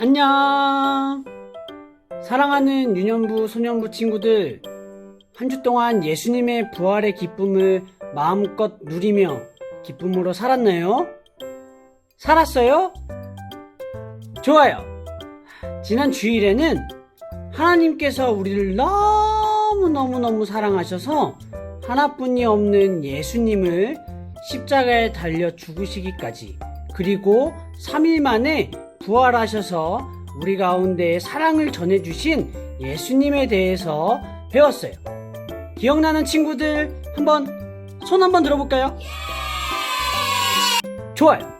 안녕! 사랑하는 유년부, 소년부 친구들, 한 주 동안 예수님의 부활의 기쁨을 마음껏 누리며 기쁨으로 살았나요? 살았어요? 좋아요! 지난 주일에는 하나님께서 우리를 너무너무너무 사랑하셔서 하나뿐이 없는 예수님을 십자가에 달려 죽으시기까지, 그리고 3일 만에 부활하셔서 우리 가운데 사랑을 전해주신 예수님에 대해서 배웠어요. 기억나는 친구들 손 한번 들어볼까요? 좋아요.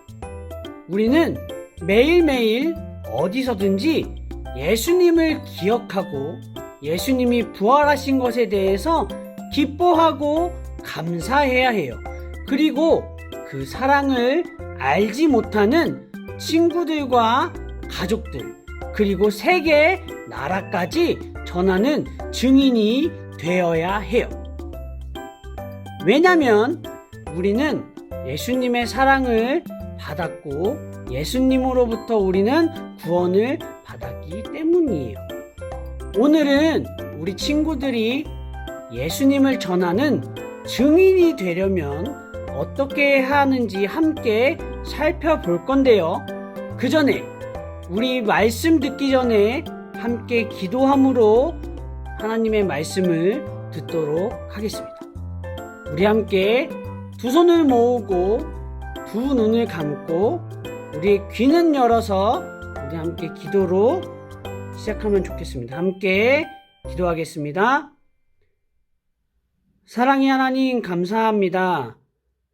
우리는 매일매일 어디서든지 예수님을 기억하고 예수님이 부활하신 것에 대해서 기뻐하고 감사해야 해요. 그리고 그 사랑을 알지 못하는 친구들과 가족들, 그리고 세계 나라까지 전하는 증인이 되어야 해요. 왜냐면 우리는 예수님의 사랑을 받았고 예수님으로부터 우리는 구원을 받았기 때문이에요. 오늘은 우리 친구들이 예수님을 전하는 증인이 되려면 어떻게 해야 하는지 함께 살펴볼 건데요. 그 전에 우리 말씀 듣기 전에 함께 기도함으로 하나님의 말씀을 듣도록 하겠습니다. 우리 함께 두 손을 모으고 두 눈을 감고 우리의 귀는 열어서 우리 함께 기도로 시작하면 좋겠습니다. 함께 기도하겠습니다. 사랑의 하나님, 감사합니다.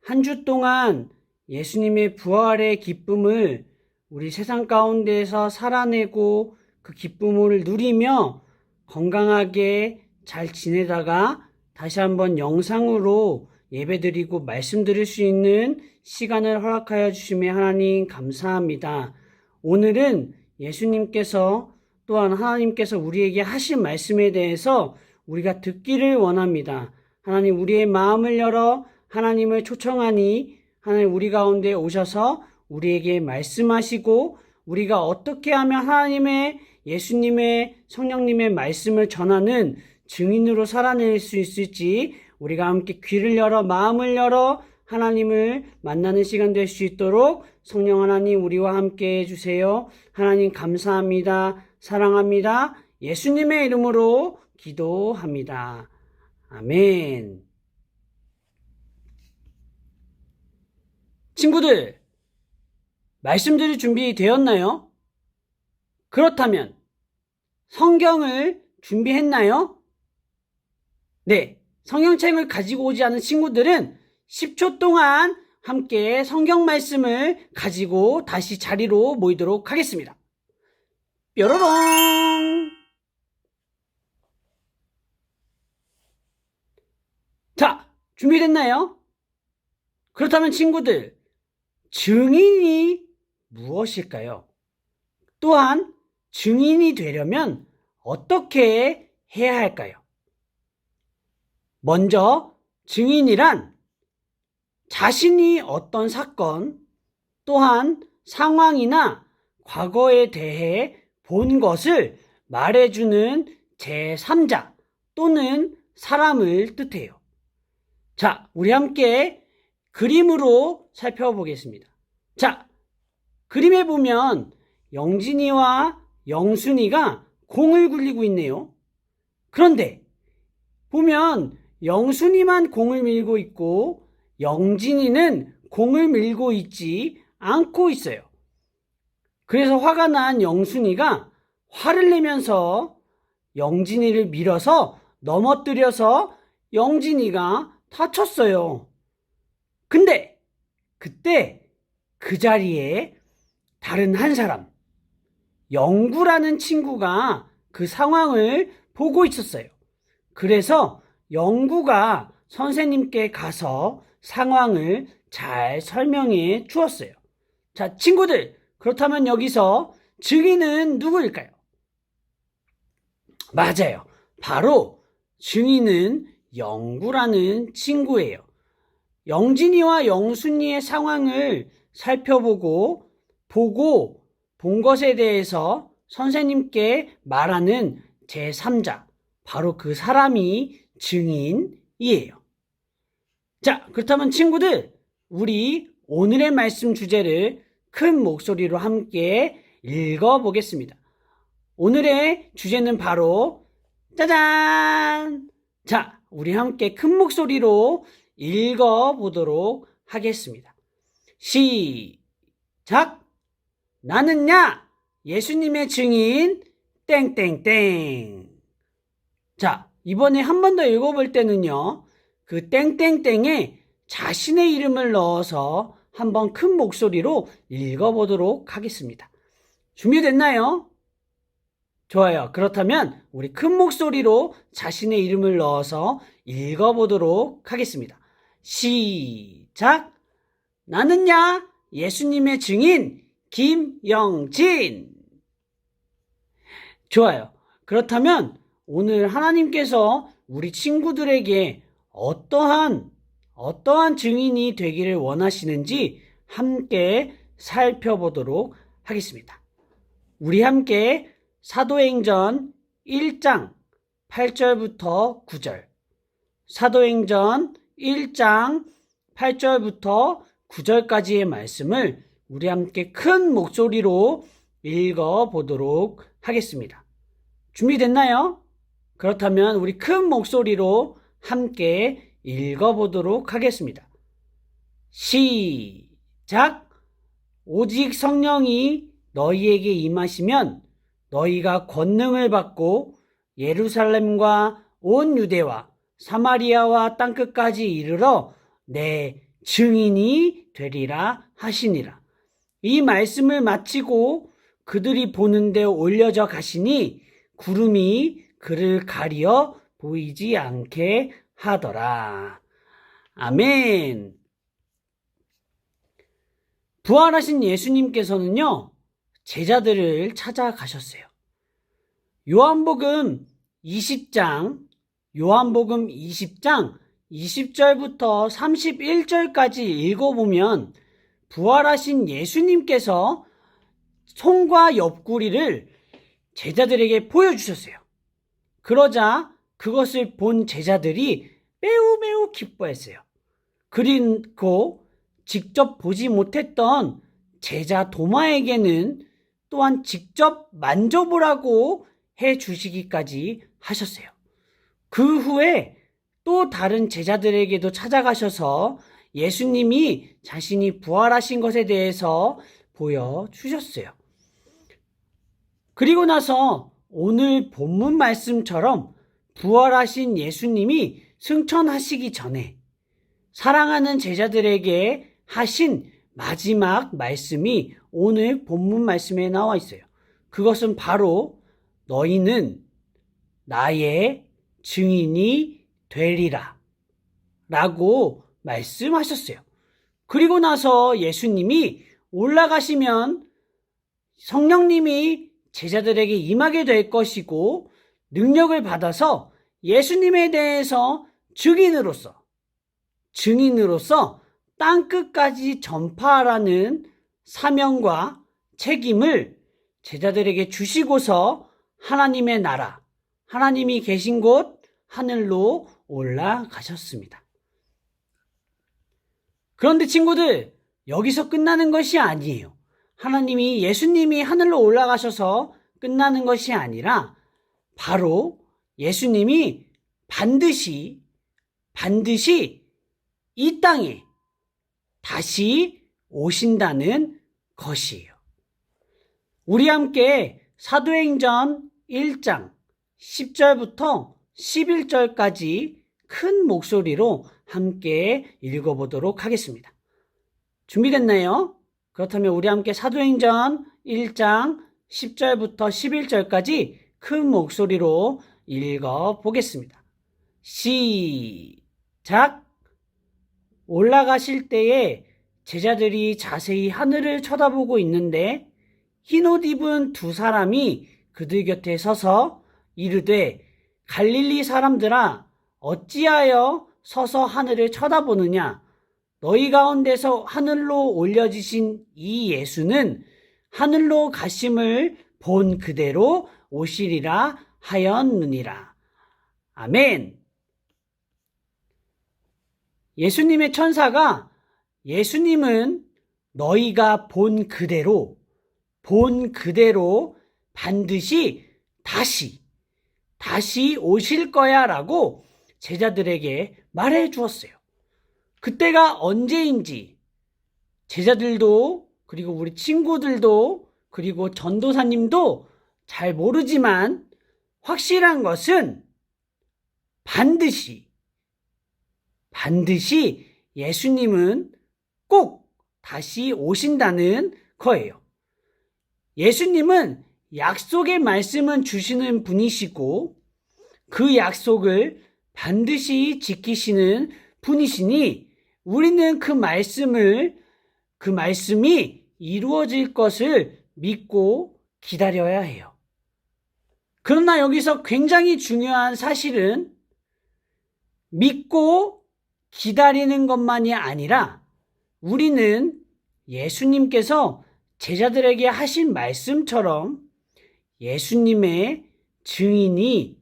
한 주 동안 예수님의 부활의 기쁨을 우리 세상 가운데에서 살아내고 그 기쁨을 누리며 건강하게 잘 지내다가 다시 한번 영상으로 예배드리고 말씀 드릴 수 있는 시간을 허락하여 주시며 하나님 감사합니다. 오늘은 예수님께서 또한 하나님께서 우리에게 하신 말씀에 대해서 우리가 듣기를 원합니다. 하나님, 우리의 마음을 열어 하나님을 초청하니 하나님 우리 가운데 오셔서 우리에게 말씀하시고 우리가 어떻게 하면 하나님의 예수님의 성령님의 말씀을 전하는 증인으로 살아낼 수 있을지 우리가 함께 귀를 열어 마음을 열어 하나님을 만나는 시간 될 수 있도록 성령 하나님 우리와 함께 해주세요. 하나님 감사합니다. 사랑합니다. 예수님의 이름으로 기도합니다. 아멘. 친구들, 말씀드릴 준비 되었나요? 그렇다면 성경을 준비했나요? 네, 성경책을 가지고 오지 않은 친구들은 10초 동안 함께 성경 말씀을 가지고 다시 자리로 모이도록 하겠습니다. 뾰로롱! 자, 준비됐나요? 그렇다면 친구들, 증인이 무엇일까요? 또한 증인이 되려면 어떻게 해야 할까요? 먼저 증인이란 자신이 어떤 사건 또한 상황이나 과거에 대해 본 것을 말해주는 제3자 또는 사람을 뜻해요. 자, 우리 함께 그림으로 살펴보겠습니다. 자, 그림에 보면 영진이와 영순이가 공을 굴리고 있네요. 그런데 보면 영순이만 공을 밀고 있고 영진이는 공을 밀고 있지 않고 있어요. 그래서 화가 난 영순이가 화를 내면서 영진이를 밀어서 넘어뜨려서 영진이가 다쳤어요. 근데 그때 그 자리에 다른 한 사람, 영구라는 친구가 그 상황을 보고 있었어요. 그래서 영구가 선생님께 가서 상황을 잘 설명해 주었어요. 자, 친구들, 그렇다면 여기서 증인은 누구일까요? 맞아요. 바로 증인은 영구라는 친구예요. 영진이와 영순이의 상황을 살펴보고 본 것에 대해서 선생님께 말하는 제3자, 바로 그 사람이 증인이에요. 자, 그렇다면 친구들, 우리 오늘의 말씀 주제를 큰 목소리로 함께 읽어보겠습니다. 오늘의 주제는 바로 짜잔! 자, 우리 함께 큰 목소리로 읽어보도록 하겠습니다. 시작! 나는야 예수님의 증인 땡땡땡. 자, 이번에 한 번 더 읽어볼 때는요, 그 땡땡땡에 자신의 이름을 넣어서 한번 큰 목소리로 읽어보도록 하겠습니다. 준비됐나요? 좋아요. 그렇다면 우리 큰 목소리로 자신의 이름을 넣어서 읽어보도록 하겠습니다. 시작! 나는야 예수님의 증인 김영진. 좋아요. 그렇다면 오늘 하나님께서 우리 친구들에게 어떠한 증인이 되기를 원하시는지 함께 살펴보도록 하겠습니다. 우리 함께 사도행전 1장 8절부터 9절, 사도행전 1장 8절부터 9절까지의 말씀을 우리 함께 큰 목소리로 읽어보도록 하겠습니다. 준비됐나요? 그렇다면 우리 큰 목소리로 함께 읽어보도록 하겠습니다. 시작! 오직 성령이 너희에게 임하시면 너희가 권능을 받고 예루살렘과 온 유대와 사마리아와 땅끝까지 이르러 내 증인이 되리라 하시니라. 이 말씀을 마치고 그들이 보는 데 올려져 가시니 구름이 그를 가리어 보이지 않게 하더라. 아멘. 부활하신 예수님께서는요, 제자들을 찾아가셨어요. 요한복음 20장 20절부터 31절까지 읽어보면 부활하신 예수님께서 손과 옆구리를 제자들에게 보여주셨어요. 그러자 그것을 본 제자들이 매우 기뻐했어요. 그리고 직접 보지 못했던 제자 도마에게는 또한 직접 만져보라고 해주시기까지 하셨어요. 그 후에 또 다른 제자들에게도 찾아가셔서 예수님이 자신이 부활하신 것에 대해서 보여주셨어요. 그리고 나서 오늘 본문 말씀처럼 부활하신 예수님이 승천하시기 전에 사랑하는 제자들에게 하신 마지막 말씀이 오늘 본문 말씀에 나와 있어요. 그것은 바로 너희는 나의 증인이 되리라 라고 말씀하셨어요. 그리고 나서 예수님이 올라가시면 성령님이 제자들에게 임하게 될 것이고 능력을 받아서 예수님에 대해서 증인으로서 땅끝까지 전파하라는 사명과 책임을 제자들에게 주시고서 하나님의 나라, 하나님이 계신 곳 하늘로 올라가셨습니다. 그런데 친구들, 여기서 끝나는 것이 아니에요. 예수님이 하늘로 올라가셔서 끝나는 것이 아니라 바로 예수님이 반드시 이 땅에 다시 오신다는 것이에요. 우리 함께 사도행전 1장 10절부터 11절까지 큰 목소리로 함께 읽어보도록 하겠습니다. 준비됐나요? 그렇다면 우리 함께 사도행전 1장 10절부터 11절까지 큰 목소리로 읽어보겠습니다. 시작! 올라가실 때에 제자들이 자세히 하늘을 쳐다보고 있는데 흰옷 입은 두 사람이 그들 곁에 서서 이르되 갈릴리 사람들아 어찌하여 서서 하늘을 쳐다보느냐? 너희 가운데서 하늘로 올려지신 이 예수는 하늘로 가심을 본 그대로 오시리라 하였느니라. 아멘. 예수님의 천사가 예수님은 너희가 본 그대로 반드시 다시 오실 거야 라고 제자들에게 말해 주었어요. 그때가 언제인지 제자들도 그리고 우리 친구들도 그리고 전도사님도 잘 모르지만 확실한 것은 반드시 예수님은 꼭 다시 오신다는 거예요. 예수님은 약속의 말씀은 주시는 분이시고 그 약속을 반드시 지키시는 분이시니 우리는 그 말씀이 이루어질 것을 믿고 기다려야 해요. 그러나 여기서 굉장히 중요한 사실은 믿고 기다리는 것만이 아니라 우리는 예수님께서 제자들에게 하신 말씀처럼 예수님 증인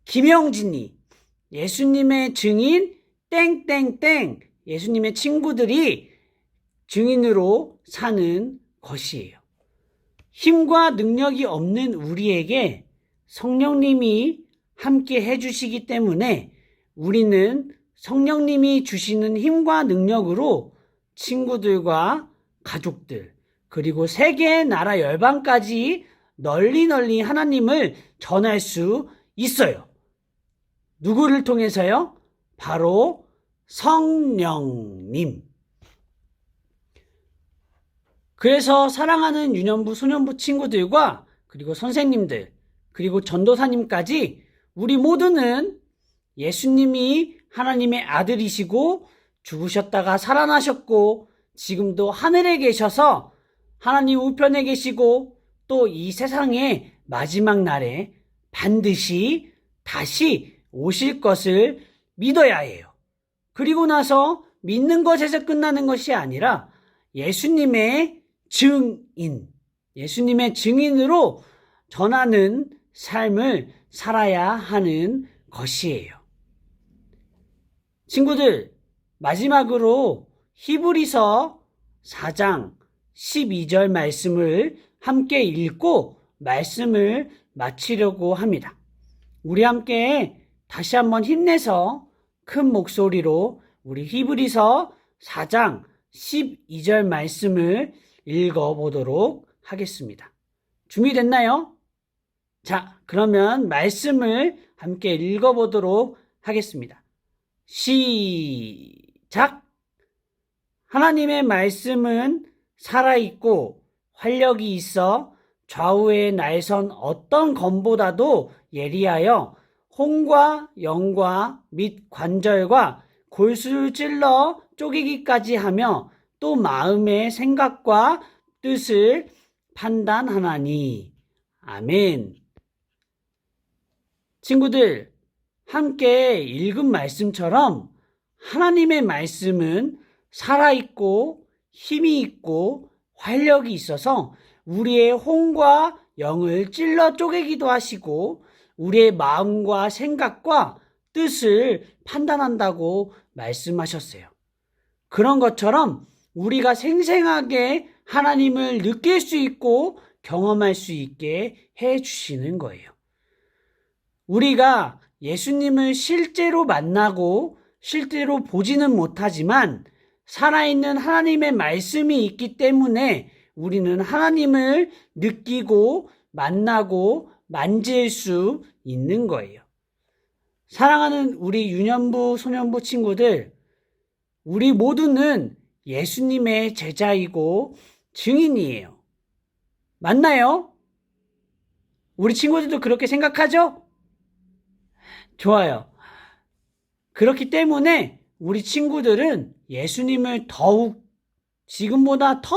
김영진이, 예수님의 증인 땡땡땡, 예수님의 친구들이 증인으로 사는 것이에요. 힘과 능력이 없는 우리에게 성령님이 함께 해주시기 때문에 우리는 성령님이 주시는 힘과 능력으로 친구들과 가족들 그리고 세계의 나라 열방까지 널리 하나님을 전할 수 있어요. 누구를 통해서요? 바로 성령님. 그래서 사랑하는 유년부, 소년부 친구들과 그리고 선생님들 그리고 전도사님까지 우리 모두는 예수님이 하나님의 아들이시고 죽으셨다가 살아나셨고 지금도 하늘에 계셔서 하나님 우편에 계시고 또 이 세상의 마지막 날에 반드시 다시 오실 것을 믿어야 해요. 그리고 나서 믿는 것에서 끝나는 것이 아니라 예수님의 증인으로 전하는 삶을 살아야 하는 것이에요. 친구들, 마지막으로 히브리서 4장 12절 말씀을 함께 읽고 말씀을 마치려고 합니다. 우리 함께 다시 한번 힘내서 큰 목소리로 우리 히브리서 4장 12절 말씀을 읽어보도록 하겠습니다. 준비됐나요? 자, 그러면 말씀을 함께 읽어보도록 하겠습니다. 시작! 하나님의 말씀은 살아있고 활력이 있어 좌우의 날선 어떤 검보다도 예리하여 혼과 영과 및 관절과 골수를 찔러 쪼개기까지 하며 또 마음의 생각과 뜻을 판단하나니. 아멘. 친구들, 함께 읽은 말씀처럼 하나님의 말씀은 살아있고 힘이 있고 활력이 있어서 우리의 혼과 영을 찔러 쪼개기도 하시고 우리의 마음과 생각과 뜻을 판단한다고 말씀하셨어요. 그런 것처럼 우리가 생생하게 하나님을 느낄 수 있고 경험할 수 있게 해주시는 거예요. 우리가 예수님을 실제로 만나고 실제로 보지는 못하지만 살아있는 하나님의 말씀이 있기 때문에 우리는 하나님을 느끼고 만나고 만질 수 있는 거예요. 사랑하는 우리 유년부, 소년부 친구들, 우리 모두는 예수님의 제자이고 증인이에요. 맞나요? 우리 친구들도 그렇게 생각하죠? 좋아요. 그렇기 때문에 우리 친구들은 예수님을 더욱 지금보다 더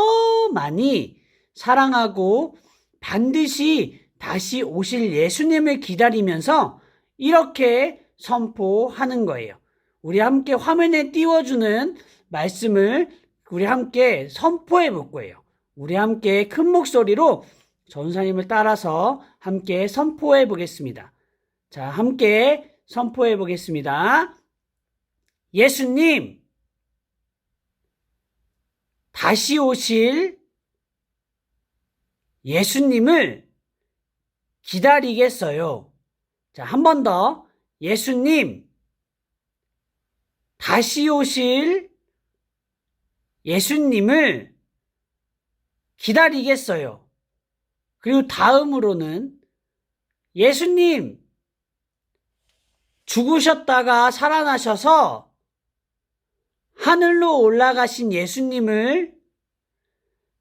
많이 사랑하고 반드시 다시 오실 예수님을 기다리면서 이렇게 선포하는 거예요. 우리 함께 화면에 띄워주는 말씀을 우리 함께 선포해 볼 거예요. 우리 함께 큰 목소리로 전도사님을 따라서 함께 선포해 보겠습니다. 자, 함께 선포해 보겠습니다. 예수님, 다시 오실 예수님을 기다리겠어요. 자, 한 번 더. 예수님, 다시 오실 예수님을 기다리겠어요. 그리고 다음으로는 예수님, 죽으셨다가 살아나셔서 하늘로 올라가신 예수님을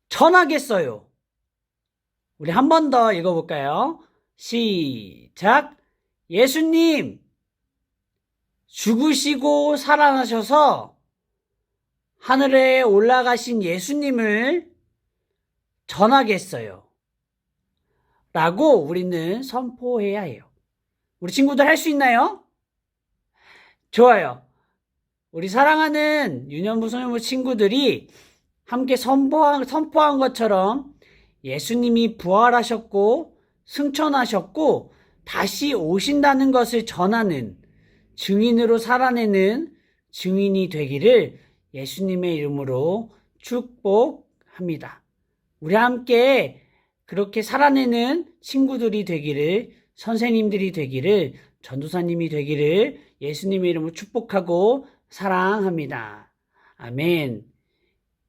전하겠어요. 우리 한 번 더 읽어볼까요? 시작. 예수님, 죽으시고 살아나셔서 하늘에 올라가신 예수님을 전하겠어요. 라고 우리는 선포해야 해요. 우리 친구들 할 수 있나요? 좋아요. 우리 사랑하는 유년부 소년부 친구들이 함께 선포한 것처럼 예수님이 부활하셨고 승천하셨고 다시 오신다는 것을 전하는 증인으로 살아내는 증인이 되기를 예수님의 이름으로 축복합니다. 우리 함께 그렇게 살아내는 친구들이 되기를, 선생님들이 되기를, 전도사님이 되기를 예수님의 이름으로 축복하고 사랑합니다. 아멘.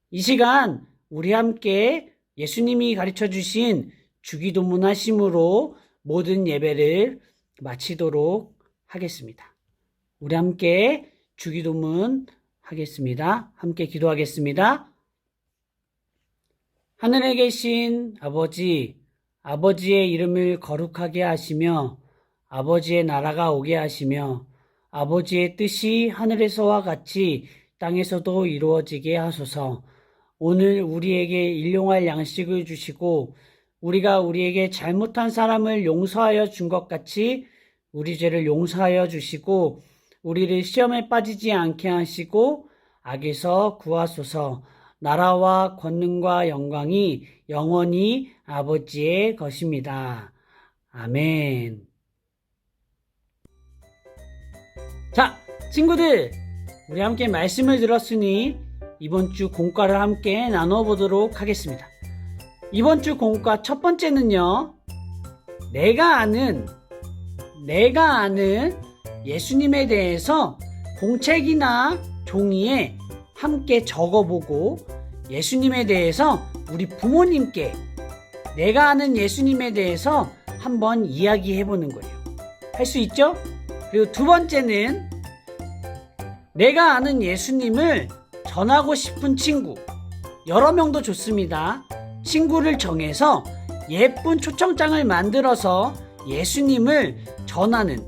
이 시간 우리 함께 예수님이 가르쳐 주신 주기도문 하심으로 모든 예배를 마치도록 하겠습니다. 우리 함께 주기도문 하겠습니다. 함께 기도하겠습니다. 하늘에 계신 아버지, 아버지의 이름을 거룩하게 하시며 아버지의 나라가 오게 하시며 아버지의 뜻이 하늘에서와 같이 땅에서도 이루어지게 하소서. 오늘 우리에게 일용할 양식을 주시고 우리가 우리에게 잘못한 사람을 용서하여 준 것 같이 우리 죄를 용서하여 주시고 우리를 시험에 빠지지 않게 하시고 악에서 구하소서. 나라와 권능과 영광이 영원히 아버지의 것입니다. 아멘. 자, 친구들, 우리 함께 말씀을 들었으니 이번 주 공과를 함께 나눠보도록 하겠습니다. 이번 주 공과 첫 번째는요, 내가 아는 예수님에 대해서 공책이나 종이에 함께 적어보고 예수님에 대해서 우리 부모님께 내가 아는 예수님에 대해서 한번 이야기해보는 거예요. 할 수 있죠? 그리고 두 번째는 내가 아는 예수님을 전하고 싶은 친구, 여러 명도 좋습니다. 친구를 정해서 예쁜 초청장을 만들어서 예수님을 전하는,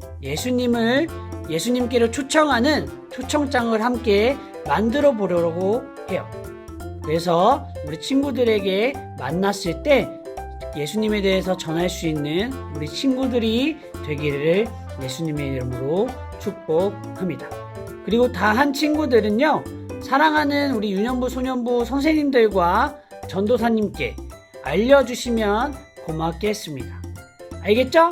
예수님께로 초청하는 초청장을 함께 만들어 보려고 해요. 그래서 우리 친구들에게 만났을 때 예수님에 대해서 전할 수 있는 우리 친구들이 되기를 예수님의 이름으로 축복합니다. 그리고 다 한 친구들은요, 사랑하는 우리 유년부 소년부 선생님들과 전도사님께 알려주시면 고맙겠습니다. 알겠죠?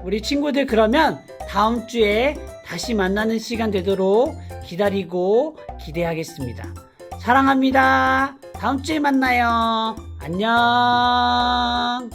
우리 친구들, 그러면 다음 주에 다시 만나는 시간 되도록 기다리고 기대하겠습니다. 사랑합니다. 다음 주에 만나요. 안녕.